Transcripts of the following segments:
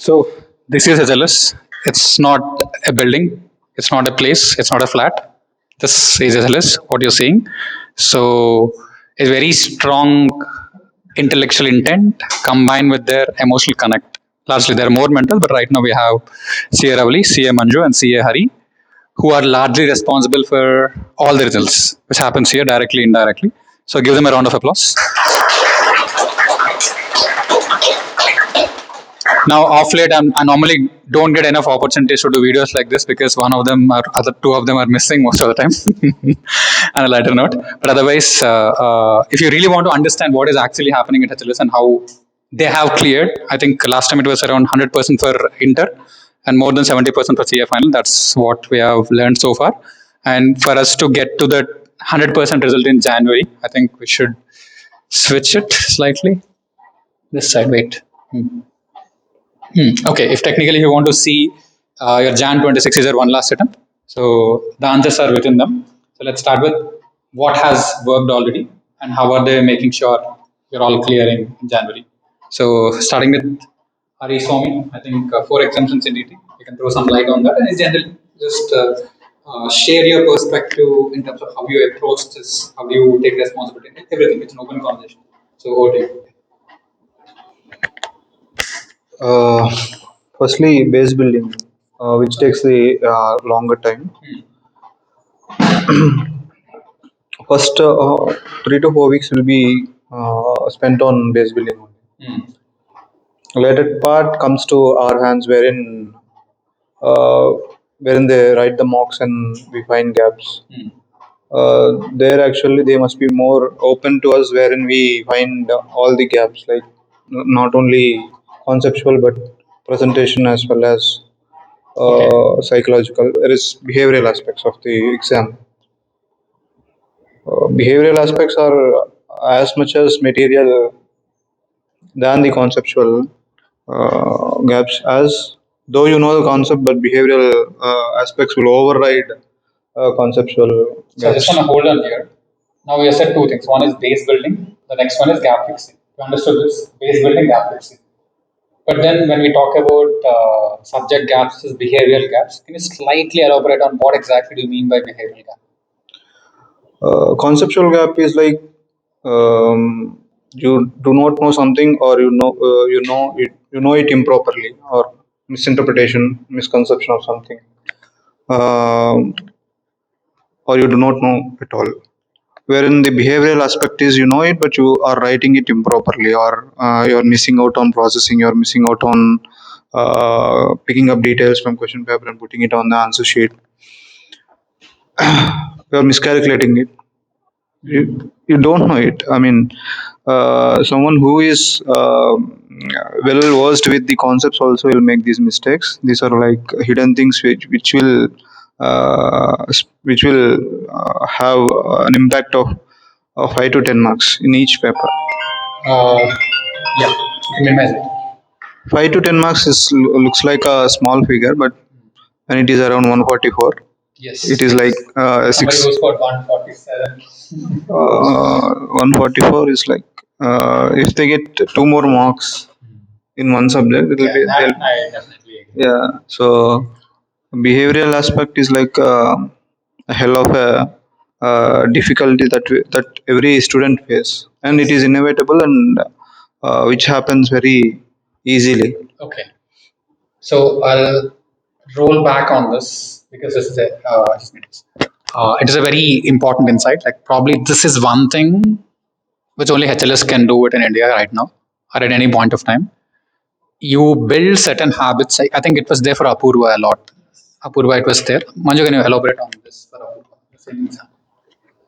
So this is HLS. It's not a building. It's not a place. It's not a flat. This is HLS. What you're seeing. So a very strong intellectual intent combined with their emotional connect. Largely, they're more mental, but right now we have CA Ravali, CA Manju, and CA Hari, who are largely responsible for all the results, which happens here directly, indirectly. So give them a round of applause. Now, off late, I normally don't get enough opportunities to do videos like this because one of them or other two of them are missing most of the time. On a lighter note, but otherwise, if you really want to understand what is actually happening at HLS and how they have cleared, I think last time it was around 100% for Inter and more than 70% for CA final. That's what we have learned so far. And for us to get to that 100% result in January, I think we should switch it slightly. This side, wait. Okay, if technically you want to see your Jan 26 is your one last attempt. So the answers are within them. So let's start with what has worked already and how are they making sure you're all clearing in January. So starting with Hari Swami, I think 4 exemptions in DT. You can throw some light on that and in general just share your perspective in terms of how you approach this, how you take responsibility, everything. It's an open conversation. So over to you. Uh, Firstly, base building, which takes the longer time. First 3 to 4 weeks will be spent on base building only. Later part comes to our hands, uh, wherein they write the mocks and we find gaps. There actually they must be more open to us, wherein we find all the gaps, like not only conceptual but presentation as well as psychological. There is behavioral aspects of the exam. Behavioral aspects are as much as material than the conceptual gaps. As though you know the concept, but behavioral aspects will override conceptual So I just gaps. want to hold on here. Now we have said two things. One is base building. The next one is gap fixing. You understood this? Base building, gap fixing. But then when we talk about subject gaps, is behavioral gaps. Can you slightly elaborate on what exactly do you mean by behavioral gap? Conceptual gap is like you do not know something, or you know it improperly, or misinterpretation, misconception of something, um, or you do not know at all. Wherein the behavioral aspect is you know it, but you are writing it improperly, or you are missing out on processing, you are missing out on picking up details from question paper and putting it on the answer sheet. You are miscalculating it. You don't know it. I mean, someone who is well versed with the concepts also will make these mistakes. These are like hidden things which will have an impact of 5 to 10 marks in each paper. Uh, yeah, you can minimize it. 5 to 10 marks looks like a small figure, but when it is around 144, Yes. it is like Somebody six. who scored 147. 144 is like if they get 2 more marks in one subject, it will Yeah, be that I definitely agree. yeah. So behavioral aspect is like a hell of a difficulty that every student face, and it is inevitable, and which happens very easily. Okay. So I'll roll back on this because this is it is a very important insight. Like probably this is one thing which only HLS can do it in India right now or at any point of time. You build certain habits. I think it was there for Apurva a lot. Apurva, it was there. Manju, can you elaborate on this for Apurva? The same example.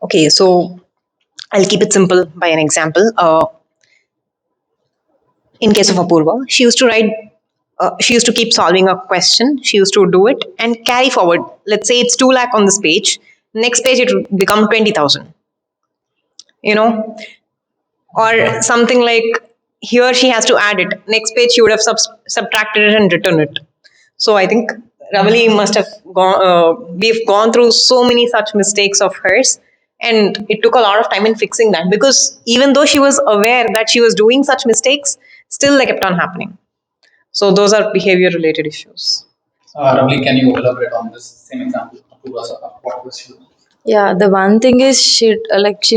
Okay, so I'll keep it simple by an example. In case of Apurva, she used to keep solving a question. She used to do it and carry forward. Let's say it's 2 lakh on this page. Next page it would become 20,000. You know, or something like here she has to add it. Next page she would have subtracted it and written it. So I think Ravali must have gone. We've gone through so many such mistakes of hers, and it took a lot of time in fixing that because even though she was aware that she was doing such mistakes, still they kept on happening. So those are behavior related issues. Ravli, can you elaborate on this same example? What was she doing? Yeah, the one thing is she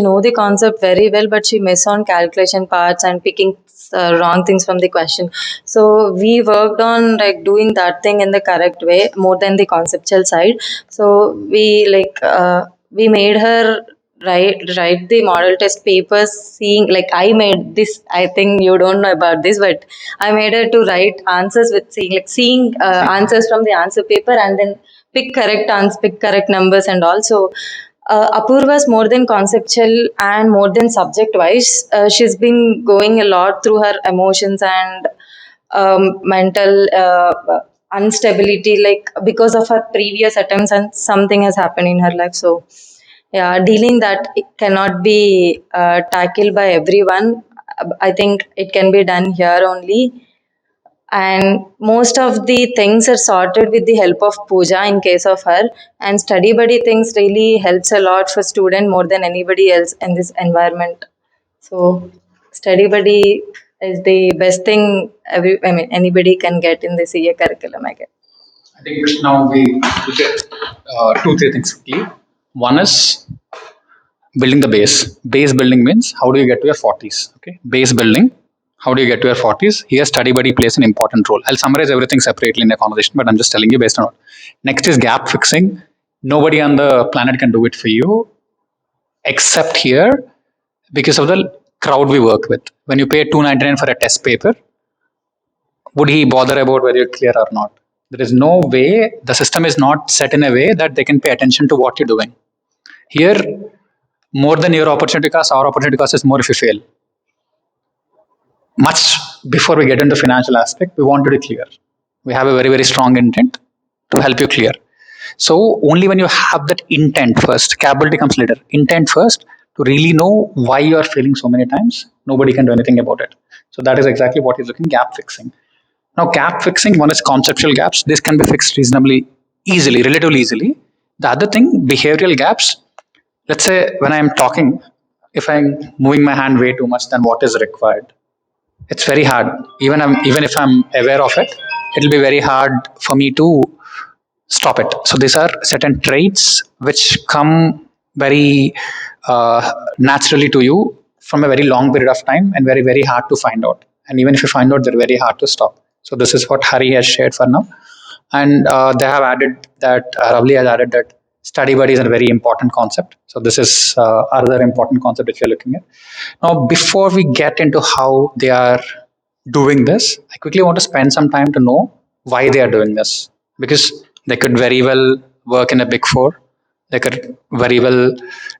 know the concept very well, but she miss on calculation parts and picking wrong things from the question. So we worked on like doing that thing in the correct way more than the conceptual side. So we made her write the model test papers seeing like I made this. I think you don't know about this, but I made her to write answers with seeing answers from the answer paper and then pick correct numbers and all. So Apurva's more than conceptual and more than subject wise. She's been going a lot through her emotions and mental instability, like because of her previous attempts and something has happened in her life. So yeah, dealing that it cannot be tackled by everyone. I think it can be done here only, and most of the things are sorted with the help of puja in case of her, and study buddy things really helps a lot for student more than anybody else in this environment. So study buddy is the best thing anybody can get in the CA curriculum, I guess. I think now we look at two, three things quickly. One is building the base. Base building means how do you get to your 40s? Okay, base building. How do you get to your 40s? Here, study buddy plays an important role. I'll summarize everything separately in a conversation, but I'm just telling you based on what. Next is gap fixing. Nobody on the planet can do it for you except here because of the crowd we work with. When you pay $299 for a test paper, would he bother about whether you're clear or not? There is no way, the system is not set in a way that they can pay attention to what you're doing. Here, more than your opportunity cost, our opportunity cost is more if you fail. Much before we get into financial aspect, we want to be clear. We have a very, very strong intent to help you clear. So only when you have that intent first, capability comes later. Intent first to really know why you are failing so many times. Nobody can do anything about it. So that is exactly what he's looking gap fixing. Now, gap fixing, one is conceptual gaps. This can be fixed reasonably easily, relatively easily. The other thing, behavioral gaps. Let's say when I'm talking, if I'm moving my hand way too much than what is required, it's very hard. Even if I'm aware of it, it'll be very hard for me to stop it. So these are certain traits which come very naturally to you from a very long period of time and very, very hard to find out. And even if you find out, they're very hard to stop. So this is what Hari has shared for now. And they have added that, Ravli has added that study buddy is a very important concept. So this is another important concept which we're looking at. Now, before we get into how they are doing this, I quickly want to spend some time to know why they are doing this. Because they could very well work in a big four. They could very well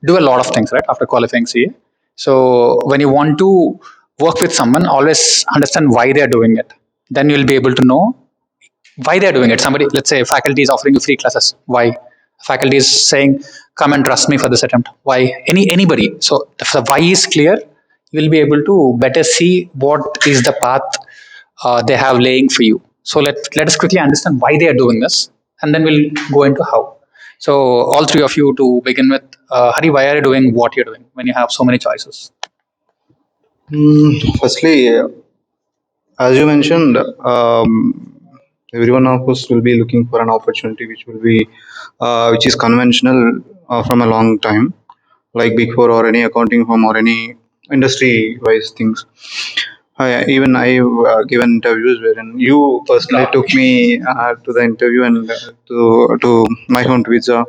do a lot of things, right, after qualifying CA. So when you want to work with someone, always understand why they are doing it. Then you'll be able to know why they're doing it. Somebody, let's say faculty is offering you free classes. Why? Faculty is saying, come and trust me for this attempt. Why? Anybody. So if the why is clear, you'll be able to better see what is the path they have laying for you. So let us quickly understand why they are doing this, and then we'll go into how. So all three of you to begin with, Hari, why are you doing what you're doing when you have so many choices? Firstly, as you mentioned, every one of us will be looking for an opportunity which is conventional from a long time, like Big Four or any accounting firm or any industry-wise things. Even I've given interviews wherein you personally took me to the interview and to my home visa.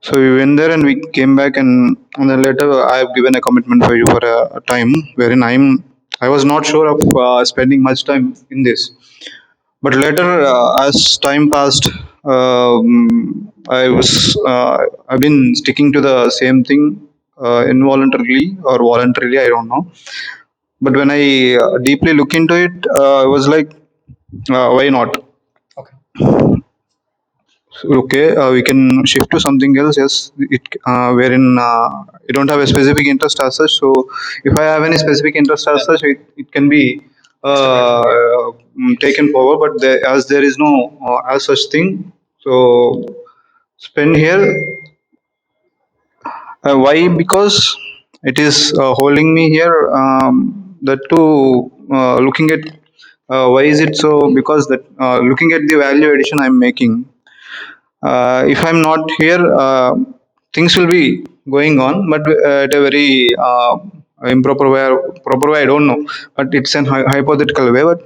So we went there and we came back, and then later I've given a commitment for you for a time wherein I was not sure of spending much time in this. But later, as time passed, I've been sticking to the same thing involuntarily or voluntarily, I don't know. But when I deeply look into it, I was like, why not? Okay. Okay, we can shift to something else. Yes, wherein you don't have a specific interest as such. So if I have any specific interest as such, it can be taken forward. But as there is no as such thing, so spend here. Why? Because it is holding me here. That too, looking at Why is it so? Because that looking at the value addition I'm making, if I'm not here, things will be going on, but at a very improper way, proper way, I don't know, but it's an hypothetical way. But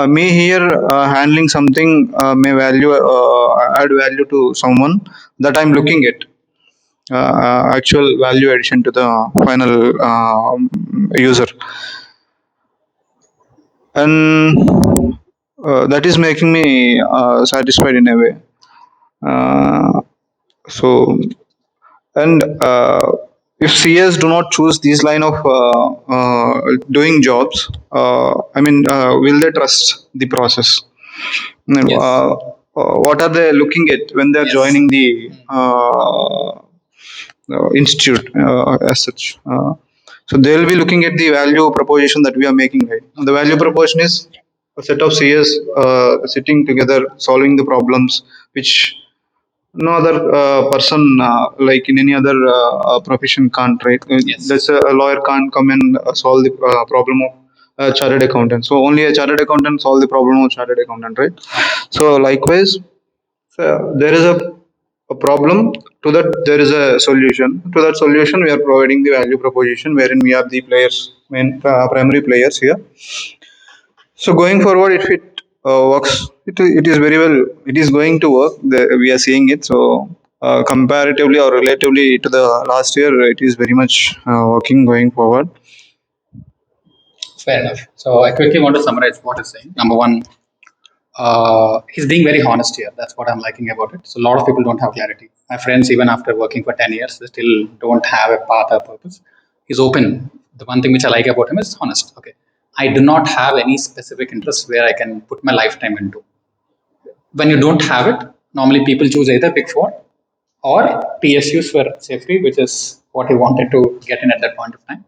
me here handling something may value add value to someone that I'm looking at actual value addition to the final user, and that is making me satisfied in a way. Uh, so and if CS do not choose these line of doing jobs, will they trust the process? Yes. What are they looking at when they're Yes. joining the institute as such? So they'll be looking at the value proposition that we are making. Right, the value proposition is a set of CS sitting together, solving the problems which no other person like in any other profession can't, right? Yes. There's a lawyer can't come and solve the problem of a chartered accountant, so only a chartered accountant solve the problem of chartered accountant, right? So likewise, there is a problem, to that there is a solution, to that solution we are providing the value proposition wherein we are the players, main primary players here. So going forward, if it works, it is very well. It is going to work. We are seeing it. So comparatively or relatively to the last year, it is very much working going forward. Fair enough. So I quickly want to summarize what he's saying. Number one, he's being very honest here. That's what I'm liking about it. So a lot of people don't have clarity. My friends, even after working for 10 years, they still don't have a path or purpose. He's open. The one thing which I like about him is honest. Okay, I do not have any specific interest where I can put my lifetime into. When you don't have it, normally people choose either Big Four or PSUs for safety, which is what he wanted to get in at that point of time.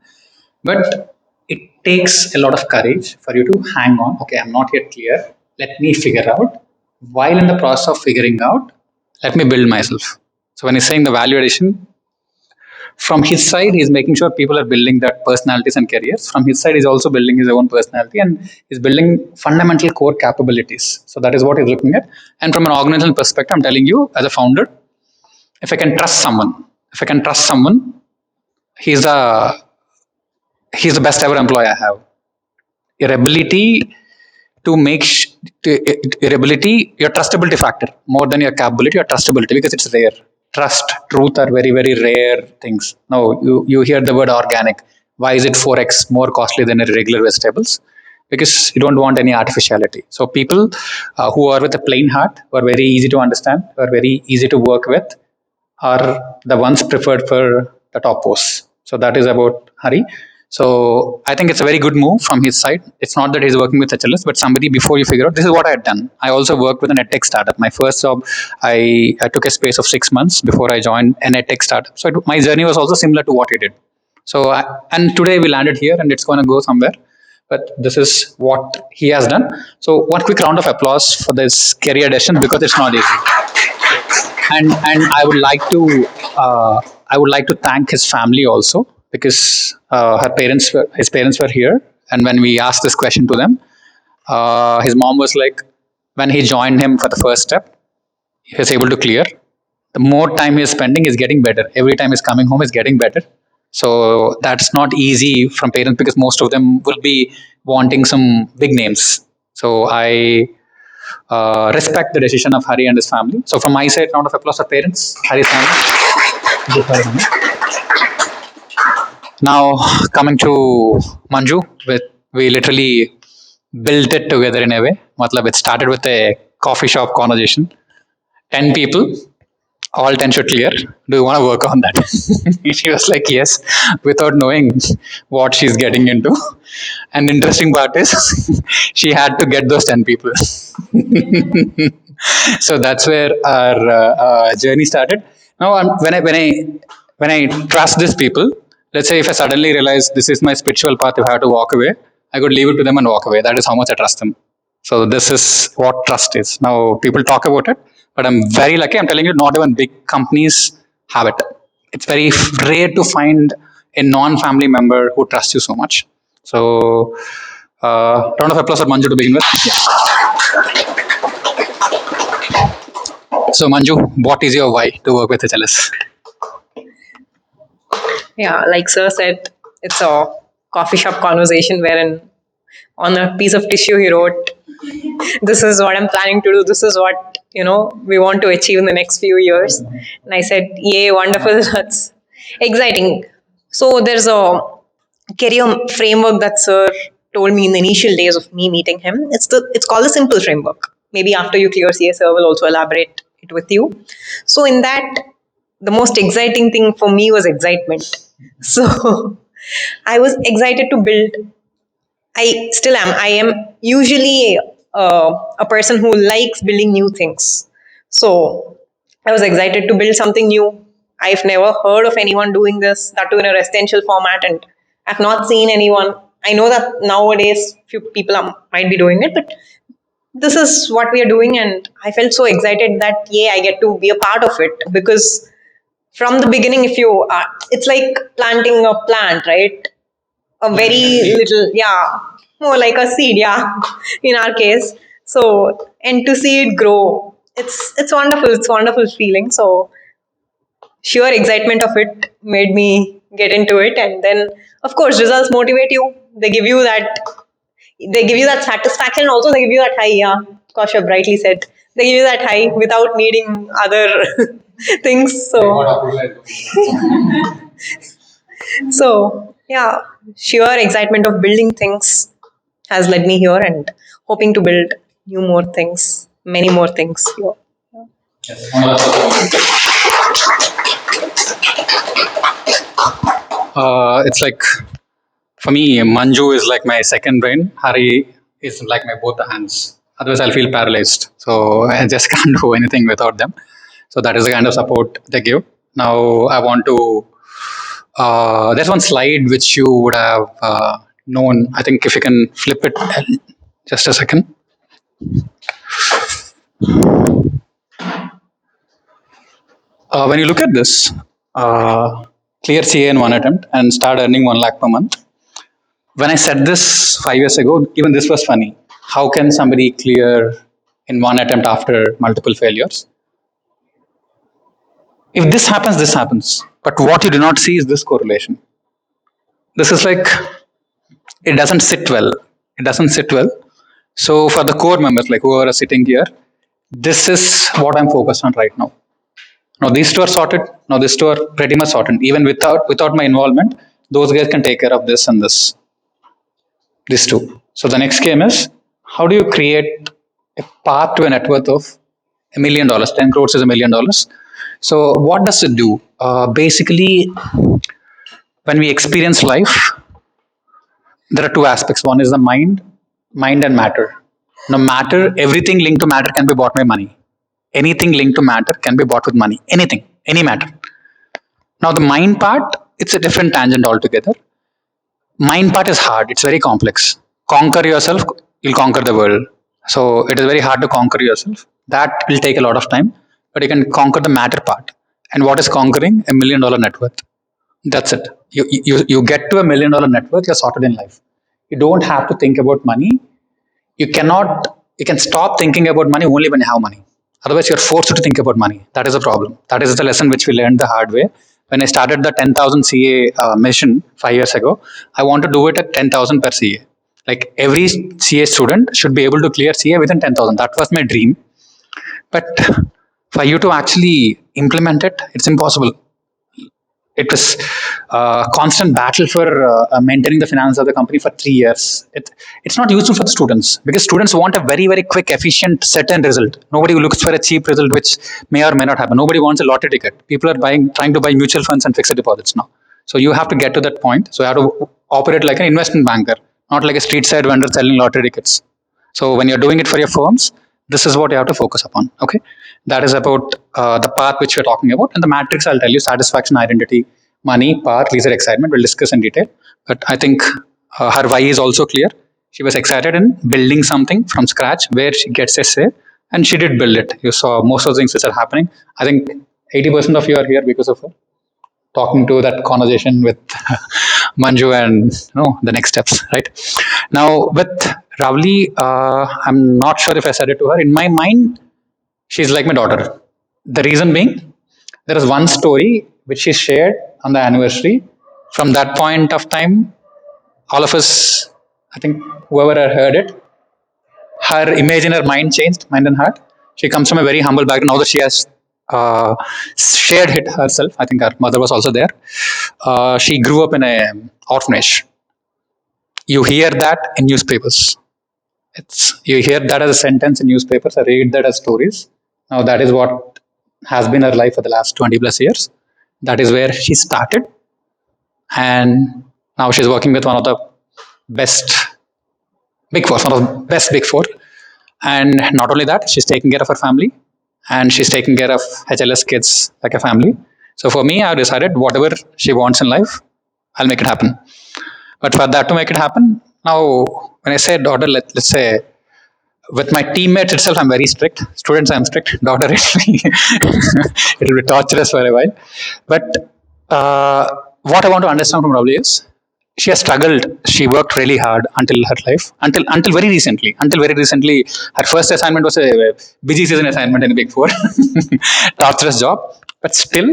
But it takes a lot of courage for you to hang on. Okay, I'm not yet clear. Let me figure out. While in the process of figuring out, let me build myself. So when he's saying the value addition, from his side, he's making sure people are building that personalities and careers. From his side, he's also building his own personality and he's building fundamental core capabilities. So that is what he's looking at. And from an organizational perspective, I'm telling you, as a founder, if I can trust someone, if I can trust someone, he's a he's the best ever employee I have. Your ability to make your ability, your trustability factor more than your capability, your trustability, because it's rare. Trust, truth are very, very rare things. Now you hear the word organic. Why is it 4x more costly than a regular vegetables? Because you don't want any artificiality. So people who are with a plain heart, who are very easy to understand, who are very easy to work with, are the ones preferred for the top posts. So that is about Hari. So I think it's a very good move from his side. It's not that he's working with HLS, but somebody before you figure out this is what I had done. I also worked with an edtech startup. My first job, I took a space of 6 months before I joined an edtech startup. So my journey was also similar to what he did. So and today we landed here, and it's going to go somewhere. But this is what he has done. So one quick round of applause for this career decision because it's not easy. And I would like to thank his family also because his parents were here, and when we asked this question to them, his mom was like, when he joined him for the first step, he was able to clear. The more time he's spending, is getting better. Every time he's coming home, is getting better. So that's not easy from parents because most of them will be wanting some big names. So I respect the decision of Hari and his family. So from my side, round of applause for parents, Hari's family. Now coming to Manju, we literally built it together in a way. Matlab, it started with a coffee shop conversation. 10 people, all 10 should clear. Do you want to work on that? She was like, yes, without knowing what she's getting into. And the interesting part is, she had to get those 10 people. So that's where our journey started. Now, when I trust these people, let's say if I suddenly realize this is my spiritual path, if I have to walk away, I could leave it to them and walk away. That is how much I trust them. So this is what trust is. Now people talk about it, but I'm very lucky. I'm telling you, not even big companies have it. It's very rare to find a non-family member who trusts you so much. So Round of applause for Manju to begin with. So Manju, what is your why to work with HLS? Yeah, like Sir said, it's a coffee shop conversation wherein on a piece of tissue he wrote, "This is what I'm planning to do. This is what we want to achieve in the next few years." And I said, "Yay, wonderful! That's exciting." So there's a career framework that Sir told me in the initial days of me meeting him. It's called the Simple Framework. Maybe after you clear CA, Sir will also elaborate it with you. So in that, the most exciting thing for me was excitement. So I was excited to build. I still am. I am usually a person who likes building new things. So I was excited to build something new. I've never heard of anyone doing this, that too in a residential format, and I've not seen anyone. I know that nowadays few people might be doing it, but this is what we are doing, and I felt so excited that I get to be a part of it because from the beginning, if you are, it's like planting a plant, right? A very little, yeah, more like a seed, yeah, in our case. So, and to see it grow, it's wonderful. It's a wonderful feeling. So, sheer excitement of it made me get into it, and then of course, results motivate you. They give you that. They give you that satisfaction. Also, they give you that high. Yeah, Kaushav rightly said. They give you that high without needing other things. So yeah, sheer excitement of building things has led me here and hoping to build new more things, many more things here. It's like, for me, Manju is like my second brain. Hari is like my both the hands. Otherwise, I'll feel paralyzed. So I just can't do anything without them. So that is the kind of support they give. Now I want to. There's one slide which you would have known. I think if you can flip it, just a second. When you look at this, clear CA in one attempt and start earning 1 lakh per month. When I said this 5 years ago, even this was funny. How can somebody clear in one attempt after multiple failures? If this happens, this happens. But what you do not see is this correlation. This is like, it doesn't sit well. It doesn't sit well. So for the core members, like whoever are sitting here, this is what I'm focused on right now. Now these two are sorted. Now these two are pretty much sorted. Even without my involvement, those guys can take care of this and this. These two. So the next game is, how do you create a path to a net worth of $1 million? 10 crores is $1 million. So what does it do? Basically, when we experience life, there are two aspects. One is the mind and matter. Now matter, everything linked to matter can be bought by money. Anything linked to matter can be bought with money. Anything, any matter. Now the mind part, it's a different tangent altogether. Mind part is hard. It's very complex. Conquer yourself, you'll conquer the world. So it is very hard to conquer yourself. That will take a lot of time, but you can conquer the matter part. And what is conquering? $1 million net worth. That's it. You get to $1 million net worth, you're sorted in life. You don't have to think about money. You can stop thinking about money only when you have money. Otherwise, you're forced to think about money. That is a problem. That is the lesson which we learned the hard way. When I started the 10,000 CA mission 5 years ago, I want to do it at 10,000 per CA. Like every CA student should be able to clear CA within 10,000. That was my dream. But for you to actually implement it, it's impossible. It was a constant battle for maintaining the finance of the company for 3 years. It's not useful for the students because students want a very, very quick, efficient, certain result. Nobody looks for a cheap result which may or may not happen. Nobody wants a lottery ticket. People are trying to buy mutual funds and fixed deposits now. So you have to get to that point. So you have to operate like an investment banker, not like a street side vendor selling lottery tickets. So when you're doing it for your firms, this is what you have to focus upon. Okay, that is about the path which we're talking about, and the matrix. I'll tell you: satisfaction, identity, money, path, leisure, excitement. We'll discuss in detail. But I think her why is also clear. She was excited in building something from scratch where she gets a say, and she did build it. You saw most of the things which are happening. I think 80% of you are here because of her. Talking to that conversation with Manju and the next steps, right? Now with Ravli, I'm not sure if I said it to her. In my mind, she's like my daughter. The reason being, there is one story which she shared on the anniversary. From that point of time, all of us, I think whoever had heard it, her image in her mind changed, mind and heart. She comes from a very humble background. Now that she has shared it herself, I think her mother was also there. She grew up in a orphanage. You hear that in newspapers. You hear that as a sentence in newspapers. I read that as stories. Now that is what has been her life for the last 20 plus years. That is where she started, and now she's working with one of the best big four, one of the best big four. And not only that, she's taking care of her family, and she's taking care of HLS kids like a family. So for me, I've decided whatever she wants in life, I'll make it happen. But for that to make it happen, now when I say daughter, let's say with my teammates itself, I'm very strict. Students, I'm strict. Daughter, it will be torturous for a while. But what I want to understand from Ravli is she has struggled. She worked really hard until her life, until very recently. Until very recently, her first assignment was a busy season assignment in a Big Four, torturous job. But still,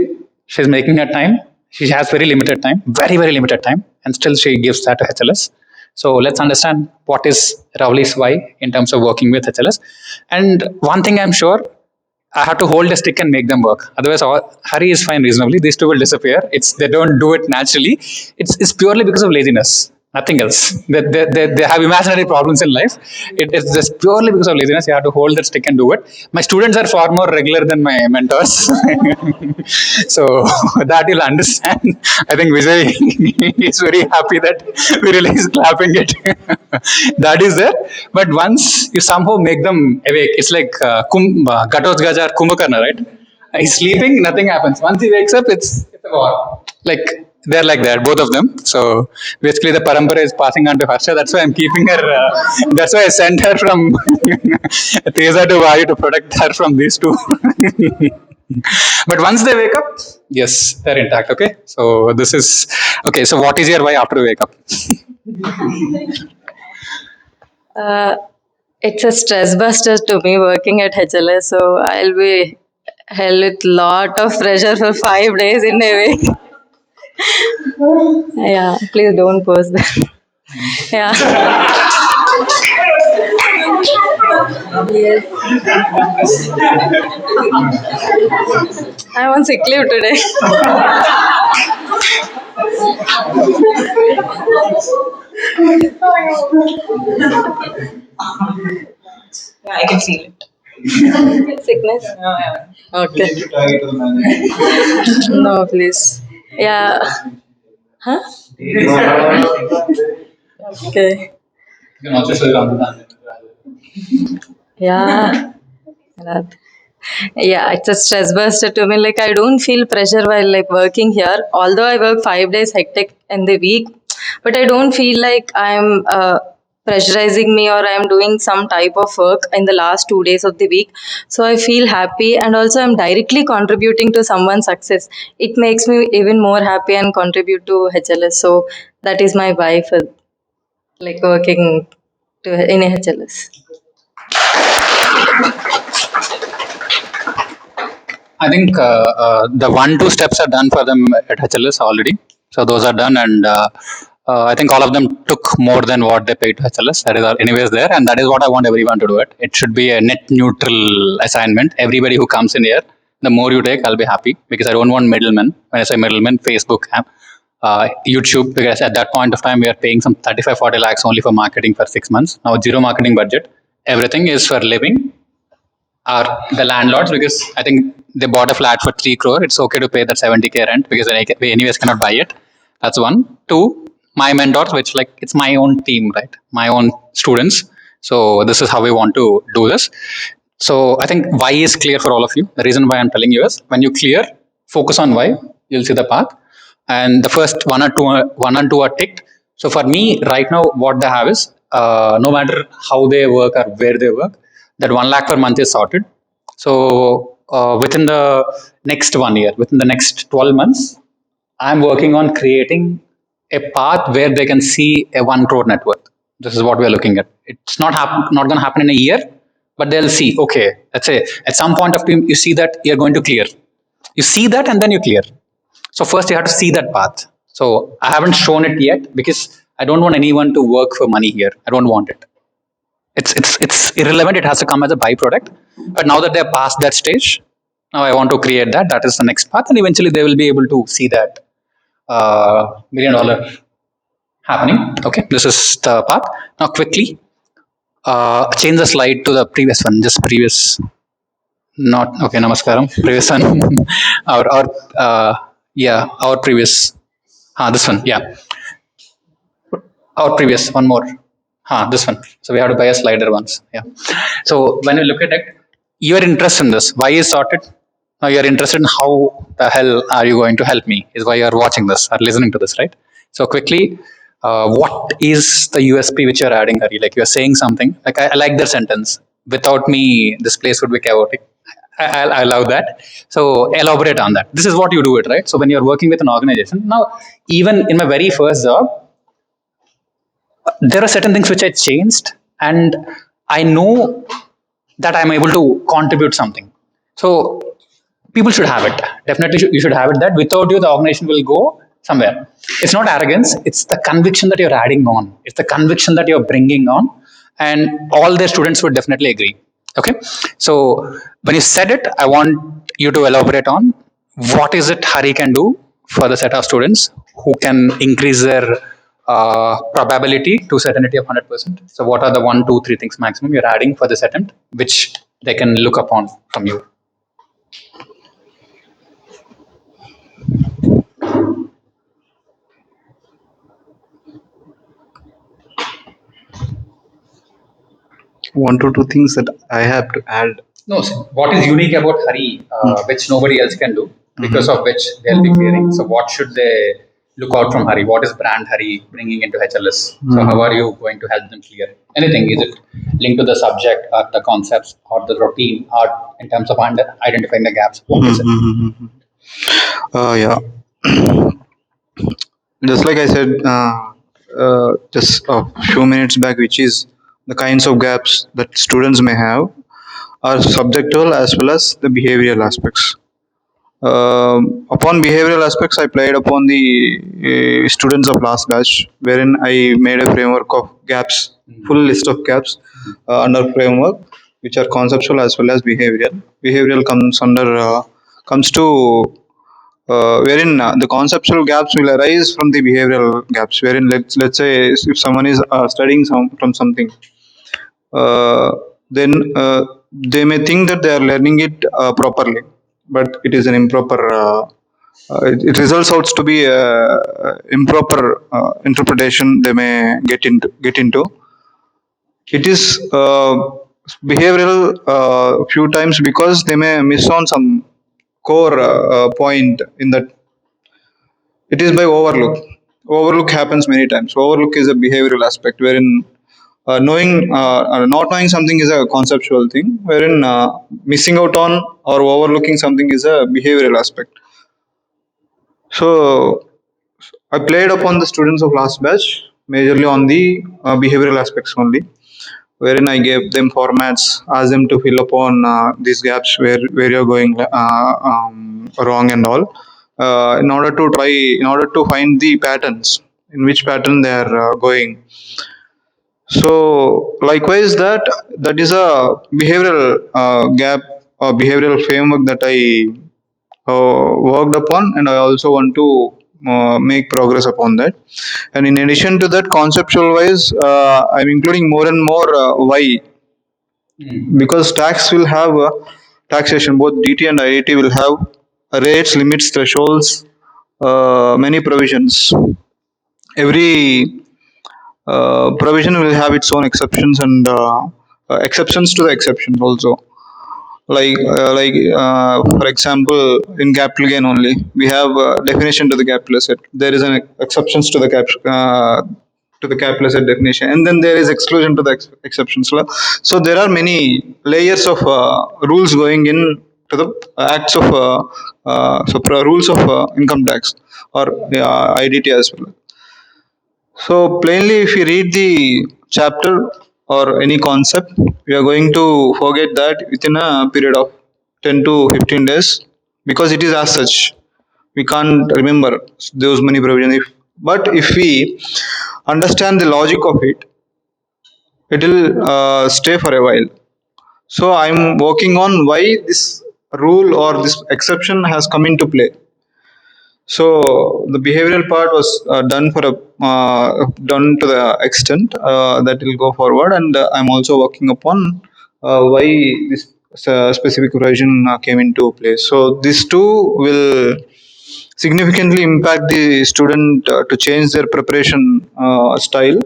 she's making her time. She has very limited time, very limited time, and still she gives that to HLS. So let's understand what is Ravli's why in terms of working with HLS. And one thing I'm sure, I have to hold a stick and make them work. Otherwise, hurry is fine reasonably. These two will disappear. They don't do it naturally. It's purely because of laziness. Nothing else. They have imaginary problems in life. It's just purely because of laziness. You have to hold that stick and do it. My students are far more regular than my mentors. So that you'll understand. I think Vijay is very happy that we release clapping it. That is there. But once you somehow make them awake, it's like Gatos Gajar Kumbhakarna, right? He's sleeping, nothing happens. Once he wakes up, it's a war. Like they're like that, both of them. So basically, the parampara is passing on to Harsha. That's why I'm keeping her. That's why I sent her from Teza to Vayu to protect her from these two. But once they wake up, yes, they're intact. Okay. So this is okay. So what is your why after you wake up? Uh, it's a stress buster to me working at HLS, so I'll be held with lot of pressure for 5 days in a week. Yeah, please don't post that. Yeah. Yes. I'm on sick leave today. Yeah, I can feel it. Sickness? Okay. No, please. Yeah. Huh? Okay. Yeah. That- Yeah, it's a stress buster to me. Like I don't feel pressure while like working here. Although I work 5 days hectic in the week, but I don't feel like I'm pressurizing me or I'm doing some type of work in the last 2 days of the week. So I feel happy and also I'm directly contributing to someone's success. It makes me even more happy and contribute to HLS. So that is my why for like working in a HLS. I think the 1-2 steps are done for them at HLS already. So those are done, and I think all of them took more than what they paid to HLS. That is anyways there, and that is what I want everyone to do. It should be a net neutral assignment. Everybody who comes in here, the more you take, I'll be happy because I don't want middlemen. When I say middlemen, Facebook, YouTube, because at that point of time we are paying some 35-40 lakhs only for marketing for 6 months. Now zero marketing budget. Everything is for living are the landlords because I think they bought a flat for 3 crore. It's okay to pay that 70K rent because they anyways cannot buy it. That's one. Two, my mentors, which like it's my own team, right? My own students. So this is how we want to do this. So I think why is clear for all of you. The reason why I'm telling you is when you clear, focus on why, you'll see the path. And the first one and two are ticked. So for me, right now, what they have is no matter how they work or where they work, that 1 lakh per month is sorted. So within the next 1 year, within the next 12 months, I'm working on creating a path where they can see a 1 crore net worth. This is what we are looking at. It's not going to happen in a year, but they'll see, okay, let's say at some point of time, you see that you're going to clear. You see that and then you clear. So first you have to see that path. So I haven't shown it yet because I don't want anyone to work for money here. I don't want it. It's irrelevant. It has to come as a byproduct. But now that they're past that stage, now I want to create that. That is the next path, and eventually they will be able to see that $1 million happening. Okay, this is the path. Now quickly change the slide to the previous one. Just previous, not okay. Namaskaram. Previous one, our yeah, our previous. This one. Yeah, our previous one more. This one. So we have to buy a slider once. Yeah. So when you look at it, your interest in this, why is sorted? Now you're interested in how the hell are you going to help me? Is why you're watching this or listening to this, right? So quickly, what is the USP which you're adding, Hari? Like you're saying something. Like I like the sentence. Without me, this place would be chaotic. I love that. So elaborate on that. This is what you do it, right? So when you're working with an organization, now even in my very first job, there are certain things which I changed, and I know that I'm able to contribute something. So people should have it. Definitely, you should have it. That without you, the organization will go somewhere. It's not arrogance. It's the conviction that you're adding on. It's the conviction that you're bringing on, and all their students would definitely agree. Okay. So when you said it, I want you to elaborate on what is it Hari can do for the set of students who can increase their probability to certainty of 100%. So what are the 1, 2, 3 things maximum you're adding for this attempt, which they can look upon from you? One to two things that I have to add. No, what is unique about Hari, which nobody else can do, because of which they'll be clearing? So, what should they look out from Hari? What is brand Hari bringing into HLS? So, how are you going to help them clear anything? Is it linked to the subject or the concepts or the routine or in terms of identifying the gaps? What is it? Yeah. Just like I said just a few minutes back, which is the kinds of gaps that students may have are subjectual as well as the behavioral aspects. Upon behavioral aspects, I played upon the students of last batch, wherein I made a framework of gaps, full list of gaps under framework, which are conceptual as well as behavioral. Behavioral comes to wherein the conceptual gaps will arise from the behavioral gaps. Wherein let's say if someone is studying from something, uh, then they may think that they are learning it properly, but it is an improper. It results out to be improper interpretation. They may get into. It is behavioral few times because they may miss on some core point in that. It is by overlook. Overlook happens many times. Overlook is a behavioral aspect wherein not knowing something is a conceptual thing, wherein missing out on or overlooking something is a behavioral aspect. So I played upon the students of last batch majorly on the behavioral aspects only, wherein I gave them formats, asked them to fill upon these gaps where you're going wrong and all, in order to find the patterns in which pattern they are going. So likewise, that is a behavioral gap or behavioral framework that I worked upon, and I also want to make progress upon that. And in addition to that, conceptual wise, I'm including more and more why, because tax will have taxation. Both DT and IIT will have rates, limits, thresholds, many provisions. Every provision will have its own exceptions and exceptions to the exceptions also. For example, in capital gain only, we have definition to the capital asset. There is an exceptions to the capital asset definition, and then there is exclusion to the exceptions. So there are many layers of rules going in to the acts of rules of income tax or IDT as well. So plainly, if we read the chapter or any concept, we are going to forget that within a period of 10 to 15 days because it is as such. We can't remember those many provisions. But if we understand the logic of it, it will stay for a while. So I'm working on why this rule or this exception has come into play. So the behavioral part was done to the extent that will go forward, and I'm also working upon why this specific version came into place. So these two will significantly impact the student to change their preparation style